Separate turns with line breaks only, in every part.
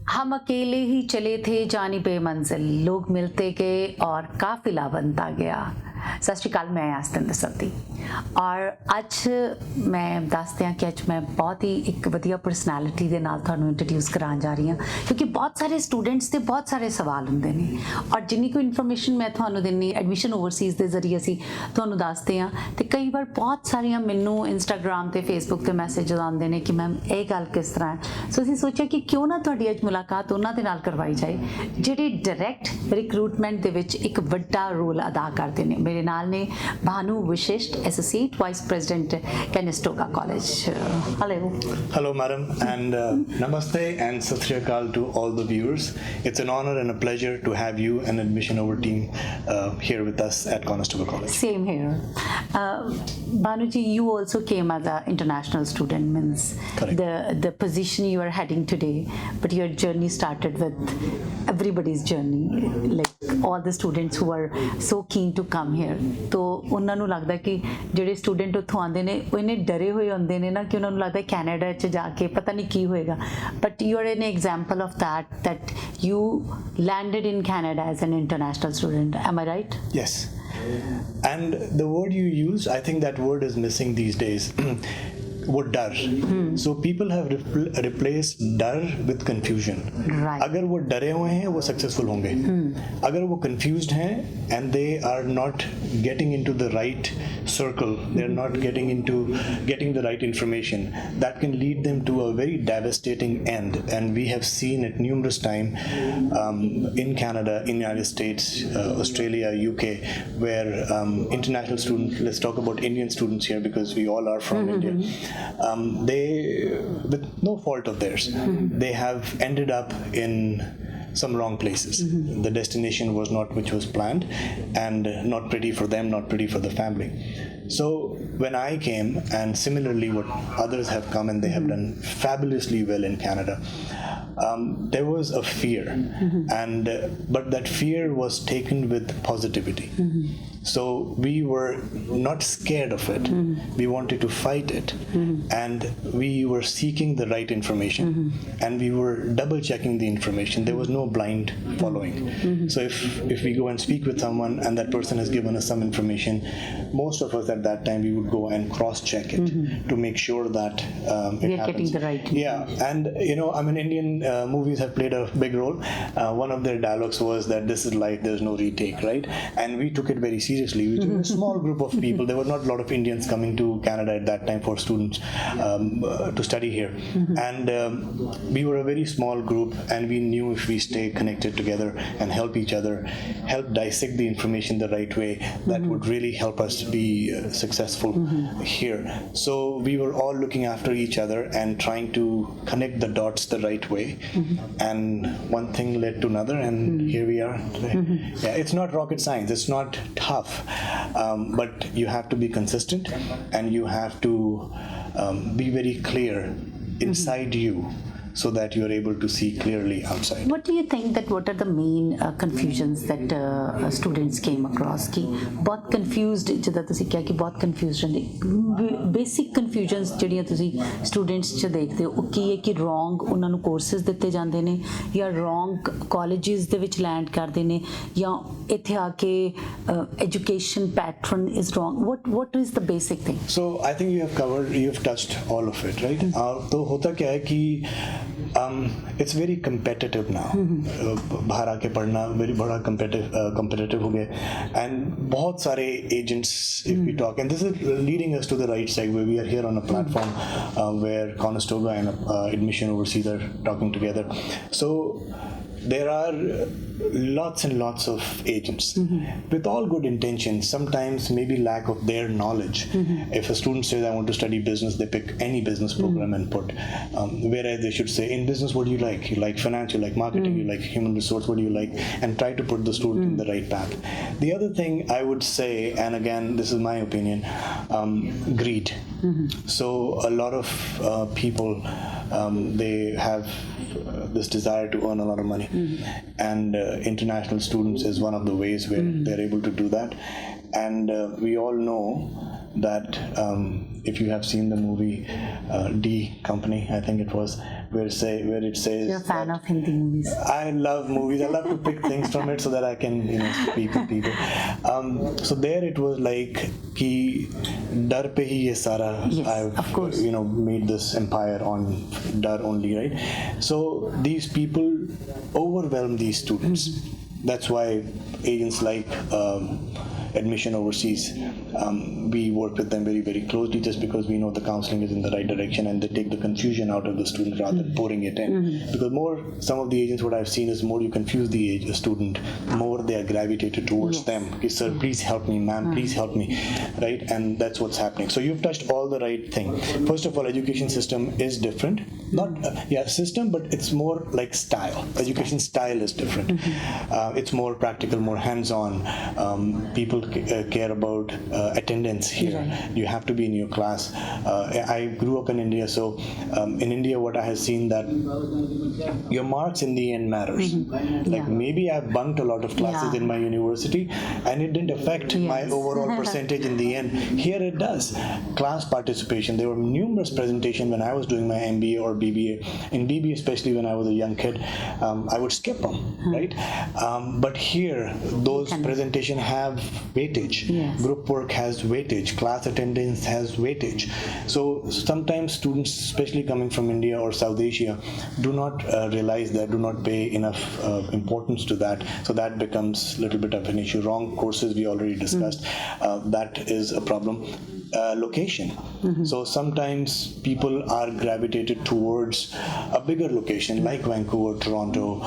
हम अकेले ही चले थे जानी बेमंजिल, लोग मिलते गए और काफिला बनता गया। सत श्री अकाल, मैं सतिंदर सत्ती और ਅੱਜ मैं ਦੱਸਦੇ ਹਾਂ ਕਿ ਅੱਜ ਮੈਂ ਬਹੁਤ ਹੀ ਇੱਕ ਵਧੀਆ ਪਰਸਨੈਲਿਟੀ ਦੇ ਨਾਲ ਤੁਹਾਨੂੰ ਇੰਟਰੋਡਿਊਸ ਕਰਾਉਣ ਜਾ ਰਹੀ ਹਾਂ, ਕਿਉਂਕਿ ਬਹੁਤ ਸਾਰੇ ਸਟੂਡੈਂਟਸ ਦੇ ਬਹੁਤ ਸਾਰੇ ਸਵਾਲ ਹੁੰਦੇ ਨੇ ਔਰ ਜਿੰਨੀ ਕੋਈ ਇਨਫੋਰਮੇਸ਼ਨ ਮੈਂ ਤੁਹਾਨੂੰ ਦਿੰਨੀ ਐਡਮਿਸ਼ਨ ਓਵਰਸੀਜ਼ ਦੇ ਜ਼ਰੀਏ ਅਸੀਂ ਤੁਹਾਨੂੰ ਦੱਸਦੇ ਹਾਂ ਤੇ ਕਈ ਵਾਰ ਬਹੁਤ ਸਾਰੀਆਂ ਮੈਨੂੰ ਇੰਸਟਾਗ੍ਰਾਮ ਤੇ ਫੇਸਬੁੱਕ ਤੇ ਮੈਸੇਜ ਆਉਂਦੇ ਨੇ ਕਿ ਮੈਮ ਇਹ ਗੱਲ ਕਿਸ ਤਰ੍ਹਾਂ ਹੈ। ਸੋ ਅਸੀਂ ਸੋਚਿਆ ਕਿ ਕਿਉਂ ਨਾ ਤੁਹਾਡੀ ਅੱਜ ਮੁਲਾਕਾਤ ਉਹਨਾਂ ਦੇ ਨਾਲ ਕਰਵਾਈ ਜਾਏ ਜਿਹੜੇ ਡਾਇਰੈਕਟ ਰਿਕਰੂਟਮੈਂਟ ਦੇ ਵਿੱਚ ਇੱਕ ਵੱਡਾ ਰੋਲ ਅਦਾ ਕਰਦੇ ਨੇ। ਮੇਰੇ ਨਾਲ ਨੇ Bhanu Vashisht, Associate Vice President, Conestoga College. Hello.
Hello, madam, and namaste and sat shri akal to all the viewers. It's an honor and a pleasure to have you and admission over team here with us at Conestoga College.
Same here. Bhanuji, you also came as an international student, means
Correct.
the position you are heading today, but your journey started with everybody's journey, like all the students who are so keen to come here. तो ਉਹਨਾਂ ਨੂੰ ਲੱਗਦਾ ਕਿ ਜਿਹੜੇ student ਉੱਥੋਂ ਆਉਂਦੇ ਨੇ ਉਹ ਇੰਨੇ ਡਰੇ ਹੋਏ ਹੁੰਦੇ ਨੇ ਨਾ ਕਿ ਉਹਨਾਂ ਨੂੰ ਲੱਗਦਾ ਕੈਨੇਡਾ 'ਚ ਜਾ ਕੇ ਪਤਾ ਨਹੀਂ ਕੀ ਹੋਏਗਾ, but you are N example of that you landed in Canada as an international student. Am I right?
Yes. And the word you used, I think that word is missing these days. वो डर, so people have replaced डर with confusion.
Right.
अगर वो डरे हुए हैं वो successful होंगे, अगर वो confused हैं and they are not getting into the right circle, they are not getting the right information, that can lead them to a very devastating end. And we have seen it numerous times in Canada, in United States, Australia, UK, where international students, let's talk about Indian students here because we all are from India. They, with no fault of theirs, they have ended up in some wrong places. The destination was not which was planned, and not pretty for them, not pretty for the family. So when I came, and similarly what others have come and they have done fabulously well in Canada, there was a fear, and but that fear was taken with positivity. So we were not scared of it. We wanted to fight it, and we were seeking the right information, and we were double checking the information. There was no blind following. So if we go and speak with someone and that person has given us some information, most of us at that time we would go and cross check it to make sure that it
we are
happens.
getting the right information.
Yeah, and I mean, Indian movies have played a big role. One of their dialogues was that this is life, there's no retake, right? And we took it very seriously. We took a small group of people. There were not a lot of Indians coming to Canada at that time for students to study here, and we were a very small group, and we knew if we stay connected together and help each other, help dissect the information the right way, that would really help us be successful here. So we were all looking after each other and trying to connect the dots the right way, and one thing led to another, and here we are today. Yeah, it's not rocket science, it's not tough, but you have to be consistent, and you have to be very clear inside you so that you are able to see clearly outside.
What do you think that what are the main confusions that students came across? कि बहुत confused जिदा तुसी क्या कि बहुत confused रहंदे, basic confusions ਜਿਹੜੀਆਂ ਤੁਸੀਂ students ਚ ਦੇਖਦੇ ਹੋ ਉਹ ਕੀ ਹੈ ਕਿ wrong ਉਹਨਾਂ ਨੂੰ courses ਦਿੱਤੇ ਜਾਂਦੇ ਨੇ ਜਾਂ wrong colleges ਦੇ ਵਿੱਚ land ਕਰਦੇ ਨੇ ਜਾਂ ਇੱਥੇ ਆ ਕੇ education pattern is wrong. What is the basic thing?
So I think you have touched all of it, right? तो होता क्या है कि it's very competitive now. बाहर आके पढ़ना very बड़ा competitive हो गया, and बहुत सारे agents, if we talk, and this is leading us to the right segue. We are here on a platform where Conestoga and admission overseas are talking together. So there are lots and lots of agents with all good intentions, sometimes maybe lack of their knowledge. If a student says I want to study business, they pick any business program and put, whereas they should say in business what do you like? You like finance, you like marketing, you like human resource, what do you like? And try to put the student in the right path. The other thing I would say, and again this is my opinion, greed. So a lot of people they have this desire to earn a lot of money, and international students is one of the ways where they're able to do that. And we all know that if you have seen the movie D Company, I think it was, where it says
You're a fan of Hindi movies.
I love movies. I love to pick things from it so that I can, speak with people. So there it was like कि डर पे ही ये सारा
Yes,
I've
of course.
made this empire on डर only, right? So these people overwhelm these students. That's why agents like admission overseas, we work with them very, very closely, just because we know the counseling is in the right direction and they take the confusion out of the student rather than pouring it in. Because some of the agents, what I've seen is more you confuse the student, more they are gravitated towards them. Okay, sir, please help me, ma'am, please help me, right? And that's what's happening. So you've touched all the right thing. First of all, education system is different. Not system, but it's more like style. Education style is different. It's more practical, more hands-on. People care about attendance here. You have to be in your class. I grew up in India, so in India, what I have seen that your marks in the end matters. Like maybe I bunked a lot of classes in my university, and it didn't affect my overall percentage in the end. Here it does. Class participation. There were numerous presentations when I was doing my MBA or BBA. In BBA, especially when I was a young kid, I would skip them, right? But here, those presentations have weightage. Group work has weightage. Class attendance has weightage. So sometimes students, especially coming from India or South Asia, do not realize that, do not pay enough importance to that. So that becomes a little bit of an issue. Wrong courses we already discussed. That is a problem. Location. So sometimes people are gravitated towards a bigger location like Vancouver, Toronto,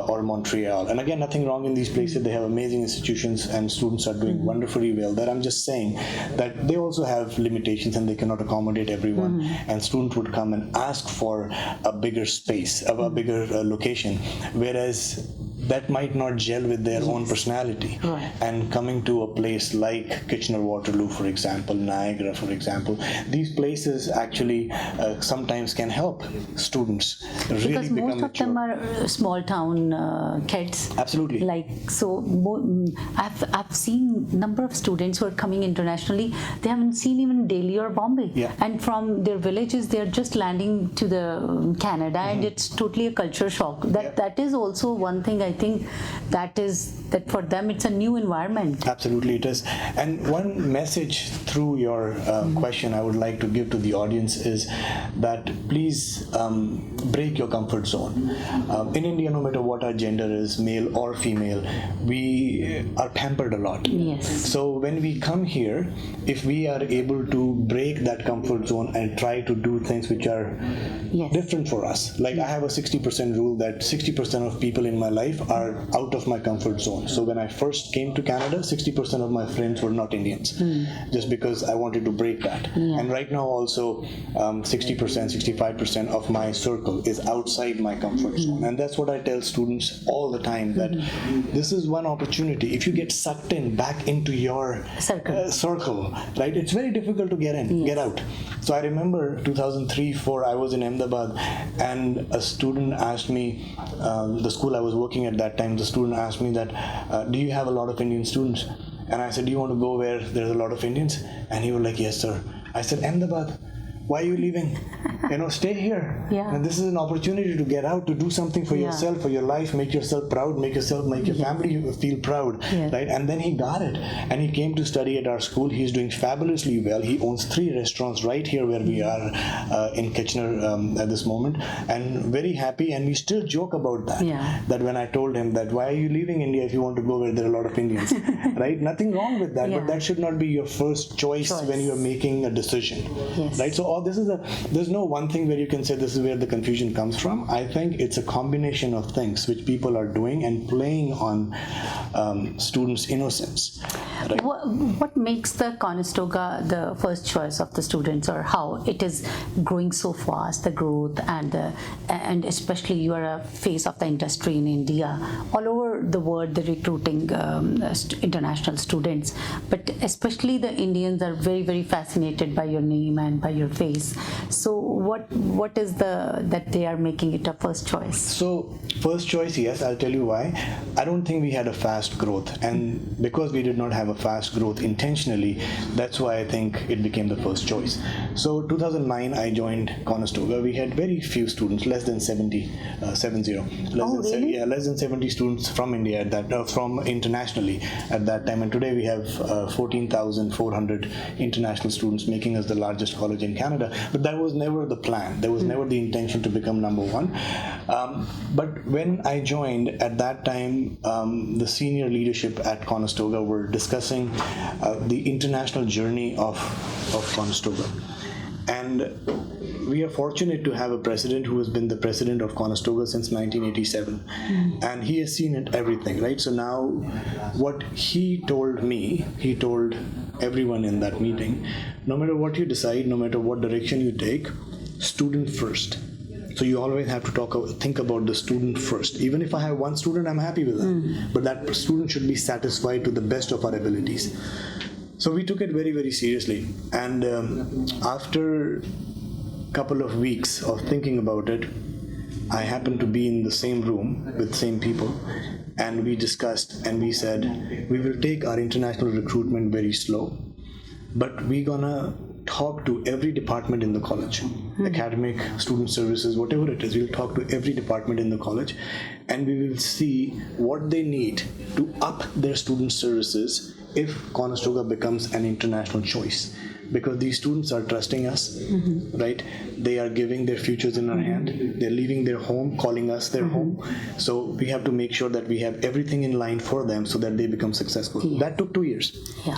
or Montreal. And again, nothing wrong in these places. They have amazing institutions and students are doing wonderfully well there. I'm just saying that they also have limitations and they cannot accommodate everyone. And students would come and ask for a bigger space, a bigger location, whereas that might not gel with their own personality. And coming to a place like Kitchener-Waterloo, for example, Niagara, for example, these places actually sometimes can help students really
because
become
most of
mature.
them are small town kids.
Absolutely.
I've seen number of students who are coming internationally. They haven't seen even Delhi or Bombay, and from their villages they are just landing to the Canada, and it's totally a culture shock. That is also one thing I think that for them it's a new environment.
Absolutely it is. And one message through your question I would like to give to the audience is that please break your comfort zone. In India, no matter what our gender is, male or female, we are pampered a lot. So when we come here, if we are able to break that comfort zone and try to do things which are different for us, like I have a 60% rule that 60% of people in my life are out of my comfort zone. So when I first came to Canada, 60% of my friends were not Indians, just because I wanted to break that. And right now also 60%, 65% of my circle is outside my comfort zone. And that's what I tell students all the time, that this is one opportunity. If you get sucked in back into your circle, right, it's very difficult to get in, get out. So I remember 2003-04, I was in Ahmedabad, and a student asked me, the school I was working at that time, the student asked me that, do you have a lot of Indian students? And I said, do you want to go where there's a lot of Indians? And he was like, yes, sir. I said, Ahmedabad, why are you leaving? Stay here. And this is an opportunity to get out, to do something for yourself, for your life, make yourself proud, make your family feel proud, right? And then he got it, and he came to study at our school. He's doing fabulously well. He owns 3 restaurants right here where we are in Kitchener at this moment, and very happy. And we still joke about that. That when I told him that, why are you leaving India if you want to go where there are a lot of Indians, right? Nothing wrong with that, but that should not be your first choice when you're making a decision, right? So there's no one thing where you can say this is where the confusion comes from. I think it's a combination of things which people are doing and playing on students' innocence. Right?
What makes the Conestoga the first choice of the students, or how it is growing so fast, the growth and especially you are a face of the industry in India, all over the world, the recruiting international students, but especially the Indians are very, very fascinated by your name and by your face. So what is that they are making it a first choice?
So first choice, yes, I'll tell you why. I don't think we had a fast growth, and because we did not have a fast growth intentionally. That's why I think it became the first choice. So 2009, I joined Conestoga. We had very few students, less than 70, less than 70 students from India at that, from internationally at that time. And today we have 14,400 international students, making us the largest college in Canada. But that was never the plan. There was never the intention to become number one. But when I joined at that time, the senior leadership at Conestoga were discussing the international journey of Conestoga. And we are fortunate to have a president who has been the president of Conestoga since 1987. And he has seen it everything, right? So now what he told me, he told everyone in that meeting, no matter what you decide, no matter what direction you take, student first. So you always have to think about the student first. Even if I have one student, I'm happy with that. But that student should be satisfied to the best of our abilities. So we took it very, very seriously. And after a couple of weeks of thinking about it, I happened to be in the same room with the same people. And we discussed and we said, we will take our international recruitment very slow, but we're gonna talk to every department in the college, academic, student services, whatever it is. We'll talk to every department in the college, and we will see what they need to up their student services if Conestoga becomes an international choice. Because these students are trusting us, right? They are giving their futures in our hand. They're leaving their home, calling us their home. So we have to make sure that we have everything in line for them so that they become successful. That took 2 years.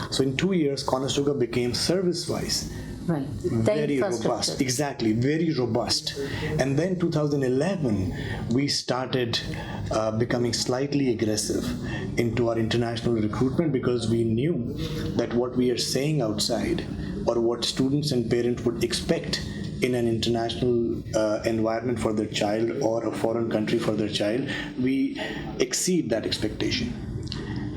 So in 2 years, Conestoga became service-wise very robust. Exactly, very robust. And then 2011, we started becoming slightly aggressive into our international recruitment, because we knew that what we are saying outside, or what students and parents would expect in an international environment for their child, or a foreign country for their child, we exceed that expectation.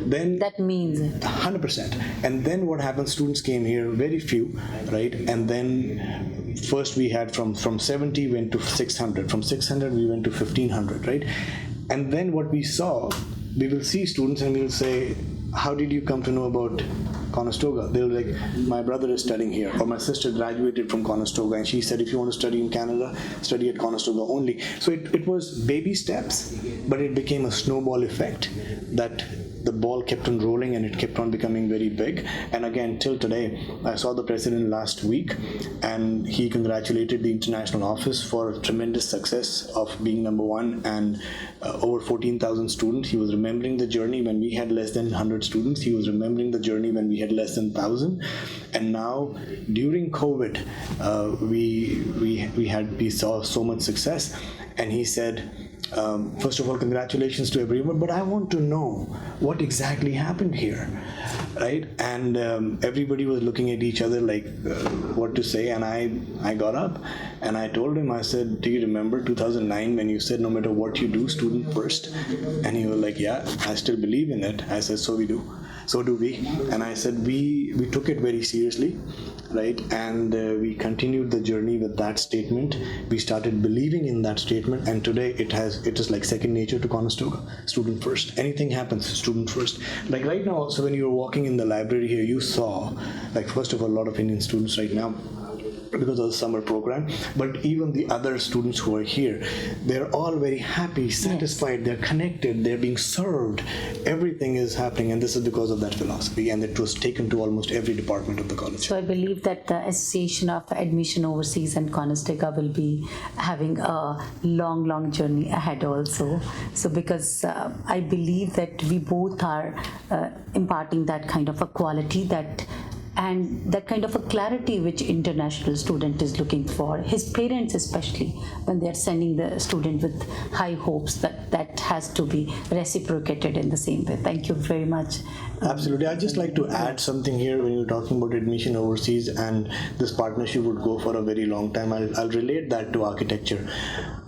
Then
that means
100%. And then what happened, students came here, very few, right? And then first we had from 70 went to 600, from 600 we went to 1500, right? And then what we saw, we will see students and we will say, how did you come to know about Conestoga? They'll be like, my brother is studying here, or my sister graduated from Conestoga and she said, if you want to study in Canada, study at Conestoga only. So it was baby steps, but it became a snowball effect that the ball kept on rolling and it kept on becoming very big. And again, till today, I saw the president last week and he congratulated the international office for tremendous success of being number one and over 14,000 students. He was remembering the journey when we had less than 100 students. He was remembering the journey when we had less than 1,000. And now, during COVID, we saw so much success. And he said, first of all, congratulations to everyone, but I want to know what exactly happened here, right? And everybody was looking at each other like what to say, and I got up and I told him, I said, do you remember 2009 when you said no matter what you do, student first? And he was like, yeah, I still believe in it. I said, so do we. And I said, we took it very seriously, right? And we continued the journey with that statement. We started believing in that statement, and today it is like second nature to Conestoga. Student first. Anything happens, student first. Like right now also, when you were walking in the library here, you saw, like, first of all, a lot of Indian students right now, because of the summer program, but even the other students who are here, they're all very happy, satisfied, they're connected, they're being served, everything is happening, and this is because of that philosophy, and it was taken to almost every department of the college.
So I believe that the Association of Admission Overseas and Conestoga will be having a long journey ahead also. So because I believe that we both are imparting that kind of a quality and that kind of a clarity which international student is looking for, his parents especially, when they are sending the student with high hopes, that has to be reciprocated in the same way. Thank you very much.
Absolutely. I'd just like to add something here when you're talking about admission overseas, and this partnership would go for a very long time. I'll relate that to architecture.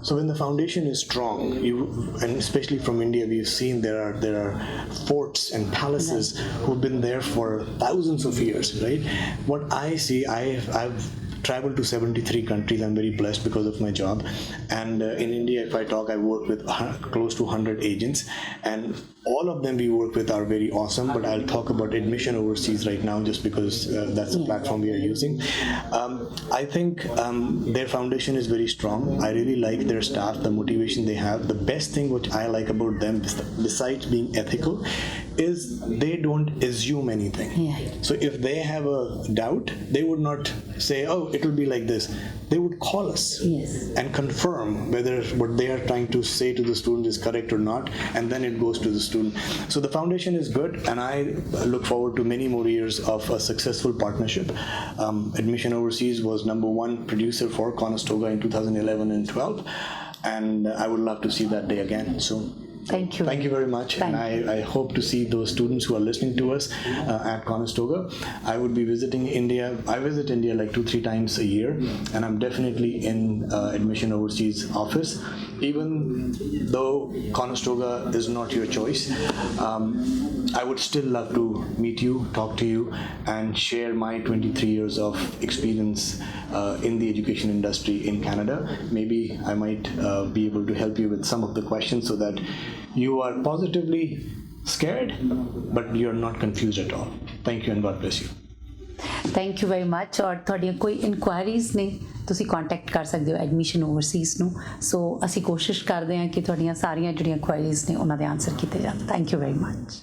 So when the foundation is strong, and especially from India, we've seen there are forts and palaces who've been there for thousands of years, right? What I see, I've traveled to 73 countries. I'm very blessed because of my job. And in India, if I talk, I work with close to 100 agents, and all of them we work with are very awesome. But I'll talk about admission overseas right now, just because that's the platform we are using. I think their foundation is very strong. I really like their staff, the motivation they have. The best thing which I like about them, besides being ethical, is they don't assume anything.
Yeah.
So if they have a doubt, they would not say, oh, it will be like this. They would call us and confirm whether what they are trying to say to the student is correct or not, and then it goes to the student. So the foundation is good, and I look forward to many more years of a successful partnership. Admission Overseas was #1 producer for Conestoga in 2011 and 12, and I would love to see that day again soon.
Thank you.
Thank you very much. And I hope to see those students who are listening to us at Conestoga. I would be visiting India. I visit India like 2-3 times a year, and I'm definitely in Admission Overseas office. Even though Conestoga is not your choice, I would still love to meet you, talk to you, and share my 23 years of experience in the education industry in Canada. Maybe I might be able to help you with some of the questions so that you are positively scared, but you're not confused at all. Thank you, and God bless you.
Thank you very much. ਔਰ ਤੁਹਾਡੀਆਂ ਕੋਈ inquiries ਨੇ, ਤੁਸੀਂ contact ਕਰ ਸਕਦੇ ਹੋ admission Overseas ਨੂੰ। ਸੋ ਅਸੀਂ ਕੋਸ਼ਿਸ਼ ਕਰਦੇ ਹਾਂ ਕਿ ਤੁਹਾਡੀਆਂ ਸਾਰੀਆਂ ਜਿਹੜੀਆਂ ਕੁਆਇਰੀਜ਼ ਨੇ ਉਹਨਾਂ ਦੇ ਆਨਸਰ ਕੀਤੇ ਜਾਣ। Thank you very much.